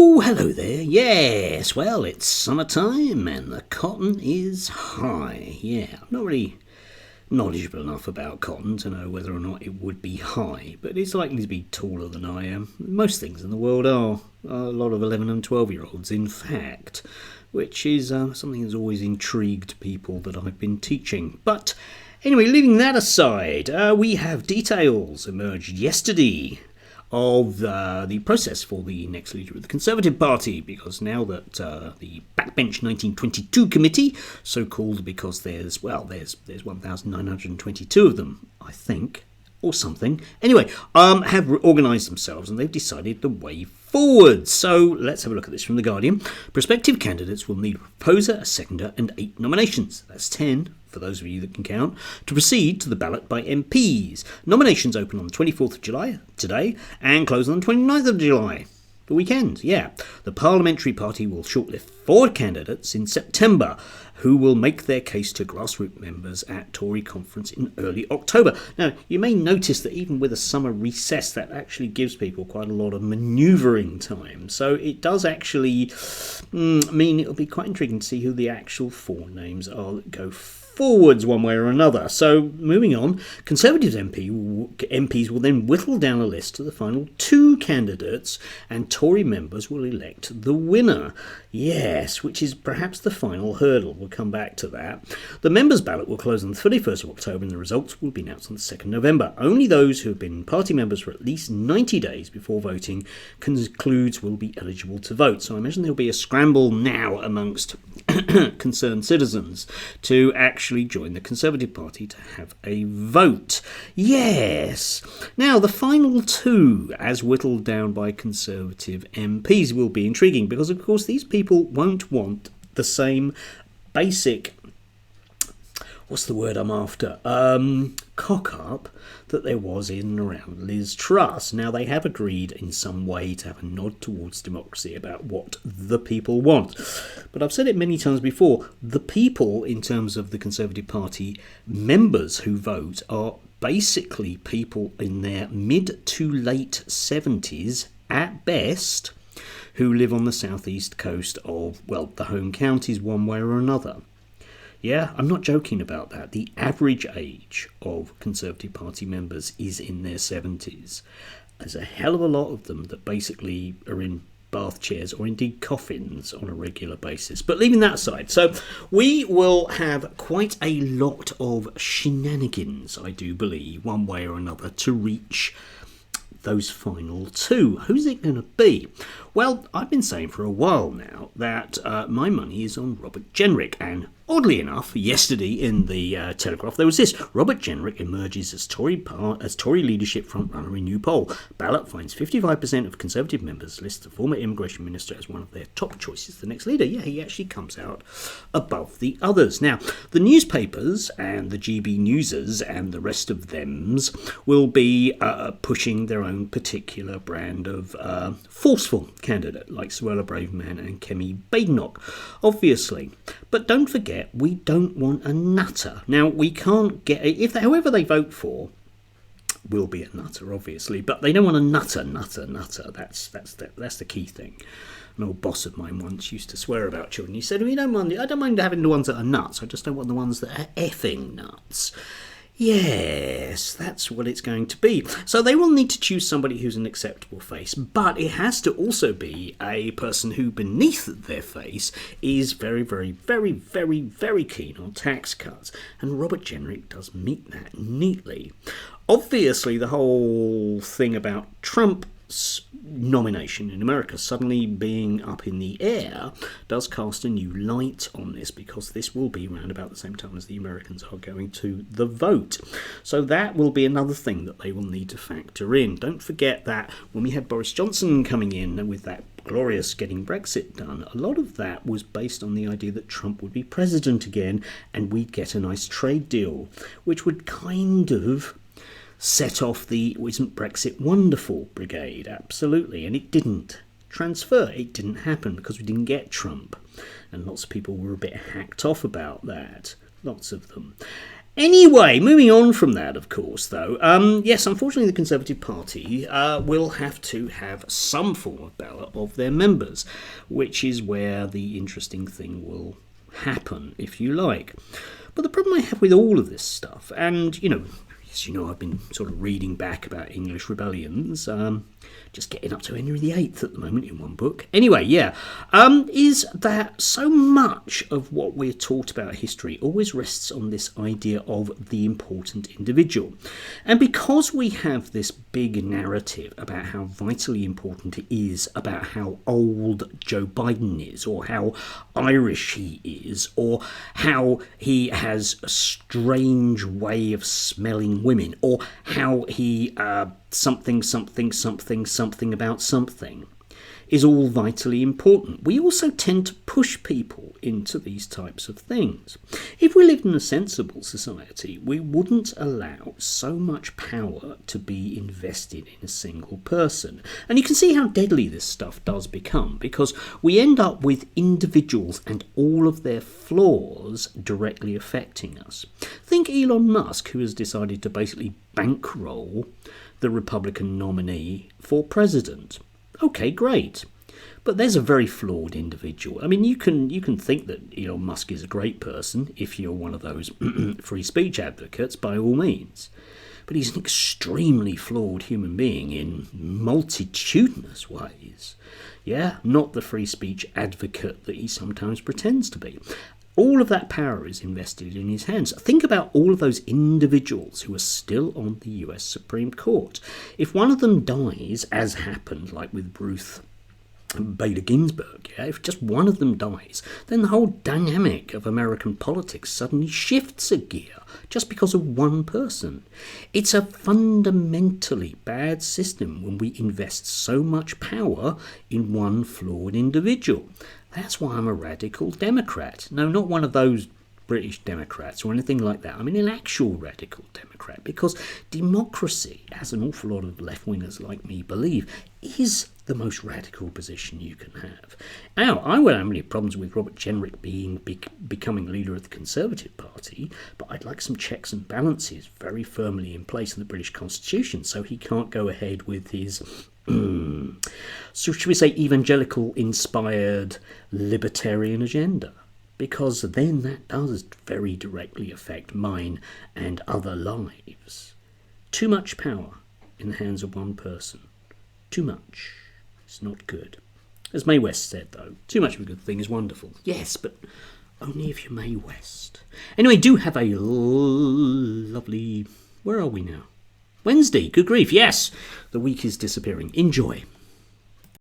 Oh, hello there. Yes, well, it's summertime and the cotton is high. Yeah, I'm not really knowledgeable enough about cotton to know whether or not it would be high, but it's likely to be taller than I am. Most things in the world are. A lot of 11 and 12-year-olds, in fact, which is something that's always intrigued people that I've been teaching. But anyway, leaving that aside, we have details emerged yesterday of the process for the next leader of the Conservative Party, because now that the Backbench 1922 committee, so called because there's 1,922 of them, I think, or something, anyway, have organised themselves and they've decided the way forward. So let's have a look at this from The Guardian. Prospective candidates will need a proposer, a seconder and 8 nominations. That's 10, for those of you that can count, to proceed to the ballot by MPs. Nominations open on the 24th of July, today, and close on the 29th of July. The weekend, yeah. The Parliamentary Party will shortlist 4 candidates in September who will make their case to grassroots members at Tory conference in early October. Now, you may notice that even with a summer recess, that actually gives people quite a lot of manoeuvring time. So it does actually mean it'll be quite intriguing to see who the actual 4 names are that go forwards one way or another. So moving on, Conservative MPs will then whittle down a list to the final 2 candidates, and Tory members will elect the winner. Yes, which is perhaps the final hurdle. We'll come back to that. The members' ballot will close on the 31st of October and the results will be announced on the 2nd of November. Only those who have been party members for at least 90 days before voting concludes will be eligible to vote. So I imagine there'll be a scramble now amongst concerned citizens to actually join the Conservative Party to have a vote. Yes. Now, the final 2, as whittled down by Conservative MPs, will be intriguing because, of course, these people won't want the same basic, what's the word I'm after, cock-up that there was in and around Liz Truss. Now, they have agreed in some way to have a nod towards democracy about what the people want. But I've said it many times before, the people, in terms of the Conservative Party members who vote, are basically people in their mid to late 70s at best, who live on the southeast coast of, well, the home counties one way or another. Yeah, I'm not joking about that. The average age of Conservative Party members is in their 70s. There's a hell of a lot of them that basically are in bath chairs or indeed coffins on a regular basis. But leaving that aside, so we will have quite a lot of shenanigans, I do believe, one way or another, to reach those final 2. Who's it going to be? Well, I've been saying for a while now that my money is on Robert Jenrick, and oddly enough, yesterday in the Telegraph there was this: Robert Jenrick emerges as Tory leadership frontrunner in new poll. Ballot finds 55% of Conservative members list the former immigration minister as one of their top choices, the next leader. Yeah, he actually comes out above the others. Now, the newspapers and the GB Newsers and the rest of thems will be pushing their own particular brand of forceful candidate, like Suella Braverman and Kemi Badenoch, obviously. But don't forget, we don't want a nutter. Now, we can't get, whoever they vote for will be a nutter, obviously, but they don't want a nutter. That's the key thing. An old boss of mine once used to swear about children. He said, I don't mind having the ones that are nuts, I just don't want the ones that are effing nuts. Yes, that's what it's going to be. So they will need to choose somebody who's an acceptable face, but it has to also be a person who beneath their face is very, very, very, very, very keen on tax cuts. And Robert Jenrick does meet that neatly. Obviously, the whole thing about Trump's nomination in America suddenly being up in the air does cast a new light on this, because this will be around about the same time as the Americans are going to the vote. So that will be another thing that they will need to factor in. Don't forget that when we had Boris Johnson coming in with that glorious getting Brexit done, a lot of that was based on the idea that Trump would be president again and we'd get a nice trade deal, which would kind of set off the "isn't Brexit wonderful" brigade, absolutely, and it didn't transfer. It didn't happen because we didn't get Trump, and lots of people were a bit hacked off about that, lots of them. Anyway, moving on from that, of course, though, yes, unfortunately the Conservative Party will have to have some form of ballot of their members, which is where the interesting thing will happen, if you like. But the problem I have with all of this stuff, and, as you know, I've been sort of reading back about English rebellions, just getting up to Henry VIII at the moment in one book. Anyway, is that so much of what we're taught about history always rests on this idea of the important individual. And because we have this big narrative about how vitally important it is about how old Joe Biden is, or how Irish he is, or how he has a strange way of smelling women, or how he something about something is all vitally important. We also tend to push people into these types of things. If we lived in a sensible society, we wouldn't allow so much power to be invested in a single person. And you can see how deadly this stuff does become, because we end up with individuals and all of their flaws directly affecting us. Think Elon Musk, who has decided to basically bankroll the Republican nominee for president. Okay, great. But there's a very flawed individual. I mean, you can think that Elon Musk is a great person if you're one of those free speech advocates, by all means. But he's an extremely flawed human being in multitudinous ways. Yeah, not the free speech advocate that he sometimes pretends to be. All of that power is invested in his hands. Think about all of those individuals who are still on the US Supreme Court. If one of them dies, as happened, like with Ruth Bader Ginsburg, if just one of them dies, then the whole dynamic of American politics suddenly shifts a gear just because of one person. It's a fundamentally bad system when we invest so much power in one flawed individual. That's why I'm a radical Democrat. No, not one of those British Democrats or anything like that. I mean an actual radical Democrat, because democracy, as an awful lot of left-wingers like me believe, is the most radical position you can have. Now, I won't have any problems with Robert Jenrick becoming leader of the Conservative Party, but I'd like some checks and balances very firmly in place in the British Constitution, so he can't go ahead with his so should we say evangelical-inspired libertarian agenda? Because then that does very directly affect mine and other lives. Too much power in the hands of one person. Too much. It's not good. As Mae West said, though, too much of a good thing is wonderful. Yes, but only if you're Mae West. Anyway, do have a lovely... Where are we now? Wednesday. Good grief. Yes, the week is disappearing. Enjoy.